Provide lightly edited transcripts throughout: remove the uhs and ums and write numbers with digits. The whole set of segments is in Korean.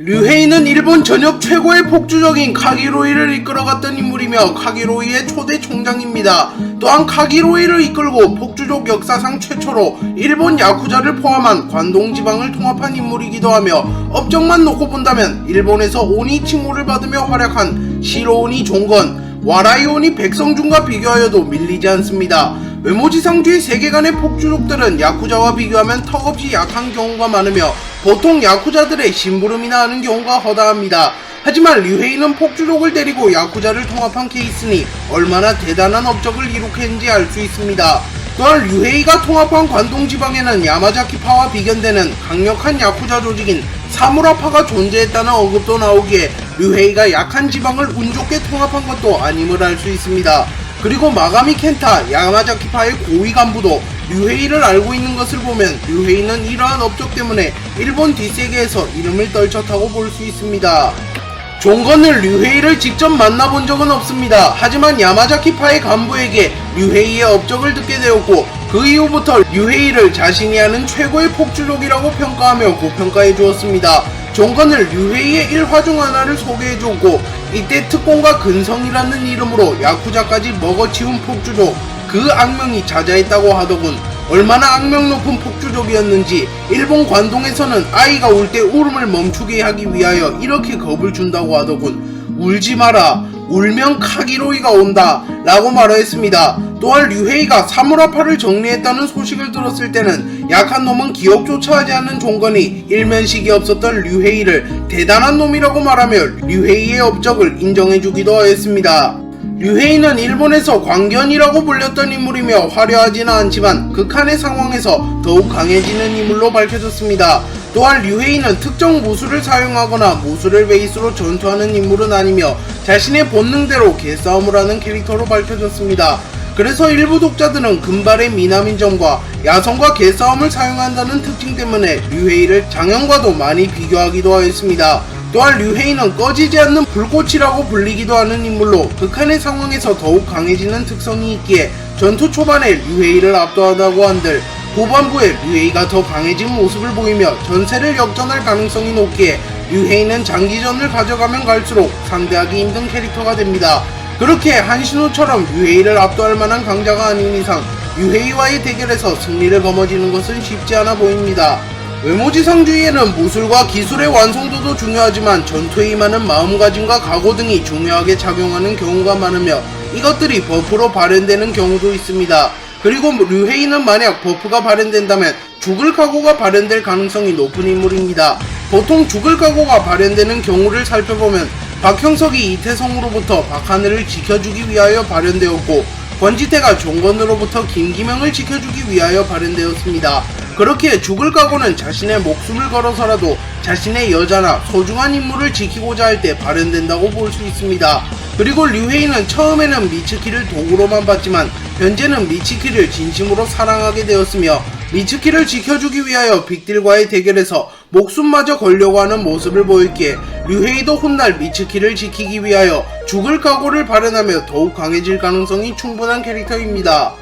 류헤이는 일본 전역 최고의 폭주적인 카기로이를 이끌어갔던 인물이며 카기로이의 초대 총장입니다. 또한 카기로이를 이끌고 폭주족 역사상 최초로 일본 야쿠자를 포함한 관동 지방을 통합한 인물이기도 하며 업적만 놓고 본다면 일본에서 오니 칭호를 받으며 활약한 시로오니 종건, 와라이오니 백성준과 비교하여도 밀리지 않습니다. 외모지상주의 세계관의 폭주족들은 야쿠자와 비교하면 턱없이 약한 경우가 많으며 보통 야쿠자들의 심부름이나 하는 경우가 허다합니다. 하지만 류헤이는 폭주족을 데리고 야쿠자를 통합한 케이스니 얼마나 대단한 업적을 이룩했는지 알 수 있습니다. 또한 류헤이가 통합한 관동지방에는 야마자키파와 비견되는 강력한 야쿠자 조직인 사무라파가 존재했다는 언급도 나오기에 류헤이가 약한 지방을 운 좋게 통합한 것도 아님을 알 수 있습니다. 그리고 마가미 켄타, 야마자키파의 고위 간부도 류헤이를 알고 있는 것을 보면 류헤이는 이러한 업적 때문에 일본 뒷세계에서 이름을 떨쳤다고 볼 수 있습니다. 종건은 류헤이를 직접 만나본 적은 없습니다. 하지만 야마자키파의 간부에게 류헤이의 업적을 듣게 되었고 그 이후부터 류헤이를 자신이 아는 최고의 폭주족이라고 평가하며 고평가해 주었습니다. 종건은 류헤이의 일화 중 하나를 소개해 주었고 이때 특공과 근성이라는 이름으로 야쿠자까지 먹어치운 폭주족, 그 악명이 자자했다고 하더군. 얼마나 악명 높은 폭주족이었는지 일본 관동에서는 아이가 울 때 울음을 멈추게 하기 위하여 이렇게 겁을 준다고 하더군. 울지 마라, 울면 카기로이가 온다 라고 말하였습니다. 또한 류헤이가 사무라파를 정리했다는 소식을 들었을 때는 약한 놈은 기억조차 하지 않는 종건이 일면식이 없었던 류헤이를 대단한 놈이라고 말하며 류헤이의 업적을 인정해주기도 하였습니다. 류헤이는 일본에서 광견이라고 불렸던 인물이며 화려하지는 않지만 극한의 상황에서 더욱 강해지는 인물로 밝혀졌습니다. 또한 류헤이는 특정 무술을 사용하거나 무술을 베이스로 전투하는 인물은 아니며 자신의 본능대로 개싸움을 하는 캐릭터로 밝혀졌습니다. 그래서 일부 독자들은 금발의 미남인 점과 야성과 개싸움을 사용한다는 특징 때문에 류헤이를 장현과도 많이 비교하기도 하였습니다. 또한 류헤이는 꺼지지 않는 불꽃이라고 불리기도 하는 인물로 극한의 상황에서 더욱 강해지는 특성이 있기에 전투 초반에 류헤이를 압도하다고 한들 후반부에 류헤이가 더 강해진 모습을 보이며 전세를 역전할 가능성이 높기에 류헤이는 장기전을 가져가면 갈수록 상대하기 힘든 캐릭터가 됩니다. 그렇게 한신호처럼 류헤이를 압도할 만한 강자가 아닌 이상 류헤이와의 대결에서 승리를 거머쥐는 것은 쉽지 않아 보입니다. 외모지상주의에는 무술과 기술의 완성도도 중요하지만 전투에 임하는 마음가짐과 각오 등이 중요하게 작용하는 경우가 많으며 이것들이 버프로 발현되는 경우도 있습니다. 그리고 류헤이는 만약 버프가 발현된다면 죽을 각오가 발현될 가능성이 높은 인물입니다. 보통 죽을 각오가 발현되는 경우를 살펴보면 박형석이 이태성으로부터 박하늘을 지켜주기 위하여 발현되었고 권지태가 종건으로부터 김기명을 지켜주기 위하여 발현되었습니다. 그렇게 죽을 각오는 자신의 목숨을 걸어서라도 자신의 여자나 소중한 인물을 지키고자 할 때 발현된다고 볼 수 있습니다. 그리고 류헤이는 처음에는 미츠키를 도구로만 봤지만 현재는 미츠키를 진심으로 사랑하게 되었으며 미츠키를 지켜주기 위하여 빅딜과의 대결에서 목숨마저 걸려고 하는 모습을 보였기에 류헤이도 훗날 미츠키를 지키기 위하여 죽을 각오를 발현하며 더욱 강해질 가능성이 충분한 캐릭터입니다.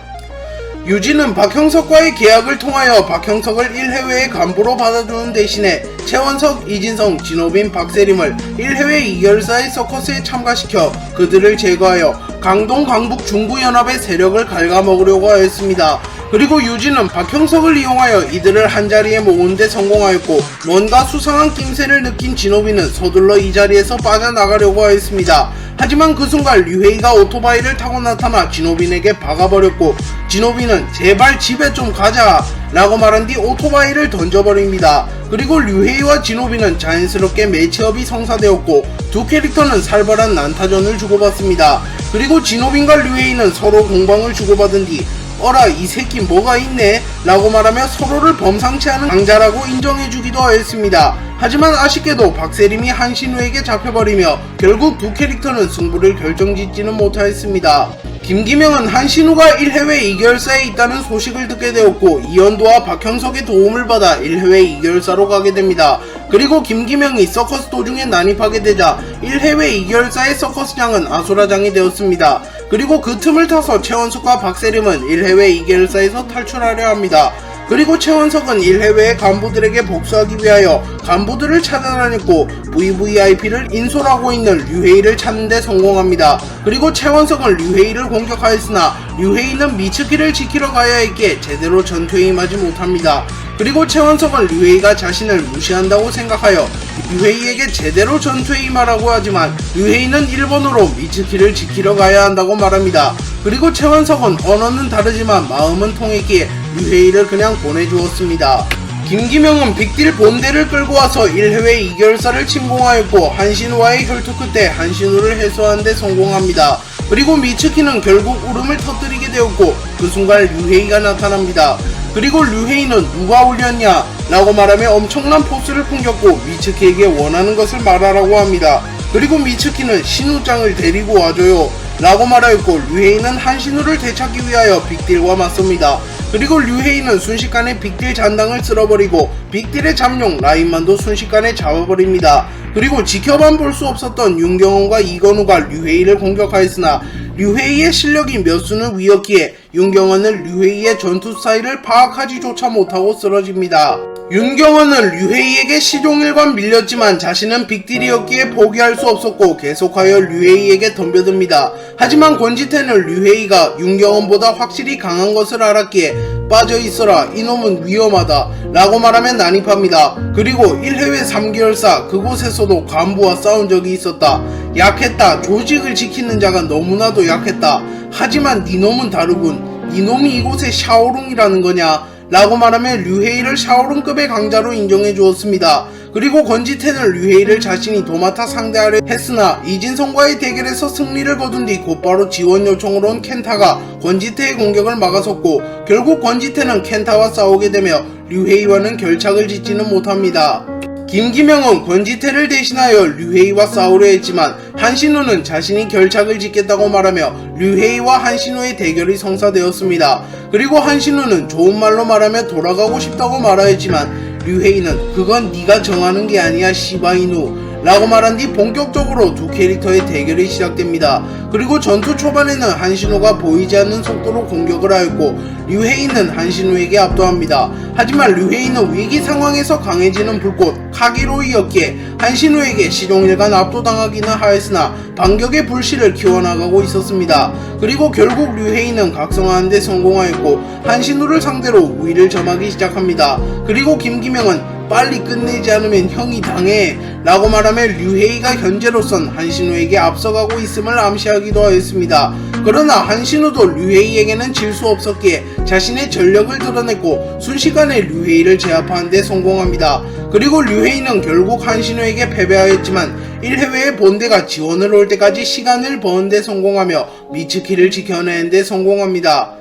유진은 박형석과의 계약을 통하여 박형석을 1해외의 간부로 받아주는 대신에 최원석, 이진성, 진호빈, 박세림을 1해외 이결사의 서커스에 참가시켜 그들을 제거하여 강동, 강북, 중구연합의 세력을 갉아먹으려고 하였습니다. 그리고 유진은 박형석을 이용하여 이들을 한자리에 모으는데 성공하였고 뭔가 수상한 낌새를 느낀 진호빈은 서둘러 이 자리에서 빠져나가려고 하였습니다. 하지만 그 순간 류헤이가 오토바이를 타고 나타나 진호빈에게 박아버렸고 진호빈은 제발 집에 좀 가자 라고 말한 뒤 오토바이를 던져버립니다. 그리고 류헤이와 진호빈은 자연스럽게 매치업이 성사되었고 두 캐릭터는 살벌한 난타전을 주고받습니다. 그리고 진호빈과 류헤이는 서로 공방을 주고받은 뒤 어라 이 새끼 뭐가 있네 라고 말하며 서로를 범상치 않은 강자라고 인정해주기도 하였습니다. 하지만 아쉽게도 박세림이 한신우에게 잡혀버리며 결국 두 캐릭터는 승부를 결정짓지는 못하였습니다. 김기명은 한신우가 1해외 이결사에 있다는 소식을 듣게 되었고 이현도와 박형석의 도움을 받아 1해외 이결사로 가게 됩니다. 그리고 김기명이 서커스 도중에 난입하게 되자 1해외 이결사의 서커스장은 아수라장이 되었습니다. 그리고 그 틈을 타서 최원석과 박세림은 1해외 이결사에서 탈출하려 합니다. 그리고 최원석은 1회의 간부들에게 복수하기 위하여 간부들을 찾아다녔고 VVIP를 인솔하고 있는 류헤이를 찾는 데 성공합니다. 그리고 최원석은 류헤이를 공격하였으나 류헤이는 미츠키를 지키러 가야 했기에 제대로 전투에 임하지 못합니다. 그리고 최원석은 류헤이가 자신을 무시한다고 생각하여 류헤이에게 제대로 전투에 임하라고 하지만 류헤이는 일본어로 미츠키를 지키러 가야 한다고 말합니다. 그리고 최원석은 언어는 다르지만 마음은 통했기에 류헤이를 그냥 보내주었습니다. 김기명은 빅딜 본대를 끌고 와서 1회 2결사를 침공하였고 한신우와의 혈투 끝에 한신우를 해소하는 데 성공합니다. 그리고 미츠키는 결국 울음을 터뜨리게 되었고 그 순간 류헤이가 나타납니다. 그리고 류헤이는 누가 올렸냐 라고 말하며 엄청난 포스를 풍겼고 미츠키에게 원하는 것을 말하라고 합니다. 그리고 미츠키는 신우짱을 데리고 와줘요 라고 말하였고 류헤이는 한신우를 되찾기 위하여 빅딜과 맞섭니다. 그리고 류헤이는 순식간에 빅딜 잔당을 쓸어버리고 빅딜의 잠룡 라인만도 순식간에 잡아버립니다. 그리고 지켜만 볼 수 없었던 윤경원과 이건우가 류헤이를 공격하였으나 류헤이의 실력이 몇 수는 위였기에 윤경원은 류헤이의 전투 스타일을 파악하지조차 못하고 쓰러집니다. 윤경원은 류헤이에게 시종일관 밀렸지만 자신은 빅딜이었기에 포기할 수 없었고 계속하여 류헤이에게 덤벼듭니다. 하지만 권지태는 류헤이가 윤경원보다 확실히 강한 것을 알았기에 빠져있어라 이놈은 위험하다 라고 말하며 난입합니다. 그리고 1회회 3개월사 그곳에서도 간부와 싸운 적이 있었다. 약했다. 조직을 지키는 자가 너무나도 약했다. 하지만 니놈은 다르군. 니놈이 이곳의 샤오룽이라는 거냐 라고 말하며 류헤이를 샤오룽급의 강자로 인정해 주었습니다. 그리고 권지태는 류헤이를 자신이 도맡아 상대하려 했으나 이진성과의 대결에서 승리를 거둔 뒤 곧바로 지원 요청으로 온 켄타가 권지태의 공격을 막아섰고 결국 권지태는 켄타와 싸우게 되며 류헤이와는 결착을 짓지는 못합니다. 김기명은 권지태를 대신하여 류헤이와 싸우려 했지만 한신우는 자신이 결착을 짓겠다고 말하며 류헤이와 한신우의 대결이 성사되었습니다. 그리고 한신우는 좋은 말로 말하며 돌아가고 싶다고 말하였지만 류헤이는 그건 네가 정하는 게 아니야 시바이누 라고 말한 뒤 본격적으로 두 캐릭터의 대결이 시작됩니다. 그리고 전투 초반에는 한신우가 보이지 않는 속도로 공격을 하였고 류헤이는 한신우에게 압도합니다. 하지만 류헤이는 위기 상황에서 강해지는 불꽃 카기로이였기에 한신우에게 시종일관 압도당하기는 하였으나 반격의 불씨를 키워나가고 있었습니다. 그리고 결국 류헤이는 각성하는 데 성공하였고 한신우를 상대로 우위를 점하기 시작합니다. 그리고 김기명은 빨리 끝내지 않으면 형이 당해 라고 말하며 류헤이가 현재로선 한신우에게 앞서가고 있음을 암시하기도 하였습니다. 그러나 한신우도 류헤이에게는 질 수 없었기에 자신의 전력을 드러냈고 순식간에 류헤이를 제압하는 데 성공합니다. 그리고 류헤이는 결국 한신우에게 패배하였지만 1회의 본대가 지원을 올 때까지 시간을 버는 데 성공하며 미츠키를 지켜내는 데 성공합니다.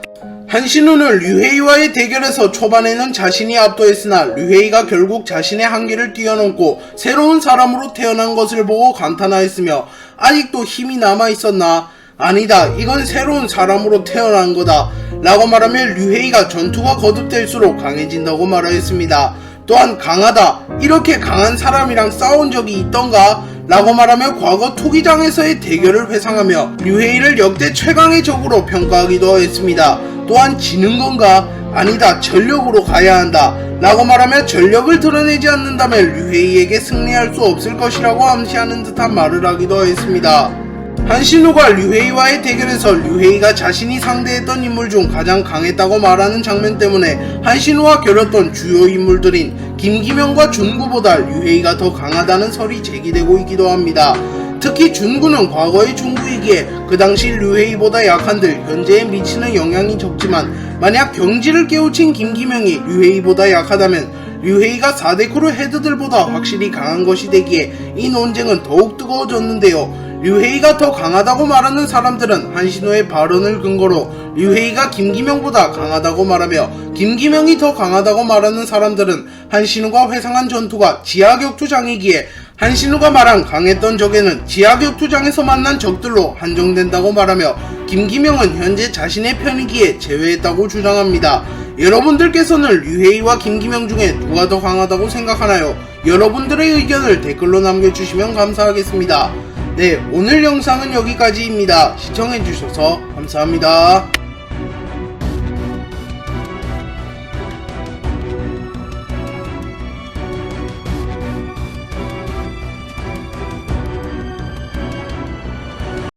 한신우는 류헤이와의 대결에서 초반에는 자신이 압도했으나 류헤이가 결국 자신의 한계를 뛰어넘고 새로운 사람으로 태어난 것을 보고 감탄하였으며 아직도 힘이 남아있었나? 아니다, 이건 새로운 사람으로 태어난 거다 라고 말하며 류헤이가 전투가 거듭될수록 강해진다고 말하였습니다. 또한 강하다, 이렇게 강한 사람이랑 싸운 적이 있던가? 라고 말하며 과거 투기장에서의 대결을 회상하며 류헤이를 역대 최강의 적으로 평가하기도 했습니다. 또한 지는 건가? 아니다, 전력으로 가야 한다 라고 말하며 전력을 드러내지 않는다면 류헤이에게 승리할 수 없을 것이라고 암시하는 듯한 말을 하기도 했습니다. 한신우가 류헤이와의 대결에서 류헤이가 자신이 상대했던 인물 중 가장 강했다고 말하는 장면 때문에 한신우와 겨뤘던 주요 인물들인 김기명과 준구보다 류헤이가 더 강하다는 설이 제기되고 있기도 합니다. 특히 준구는 과거의 중구이기에 그 당시 류헤이보다 약한들 현재에 미치는 영향이 적지만 만약 경지를 깨우친 김기명이 류헤이보다 약하다면 류헤이가 4대 크루 헤드들보다 확실히 강한 것이 되기에 이 논쟁은 더욱 뜨거워졌는데요. 류헤이가 더 강하다고 말하는 사람들은 한신우의 발언을 근거로 류헤이가 김기명보다 강하다고 말하며 김기명이 더 강하다고 말하는 사람들은 한신우가 회상한 전투가 지하격투장이기에 한신우가 말한 강했던 적에는 지하격투장에서 만난 적들로 한정된다고 말하며 김기명은 현재 자신의 편이기에 제외했다고 주장합니다. 여러분들께서는 류헤이와 김기명 중에 누가 더 강하다고 생각하나요? 여러분들의 의견을 댓글로 남겨주시면 감사하겠습니다. 네, 오늘 영상은 여기까지입니다. 시청해주셔서 감사합니다.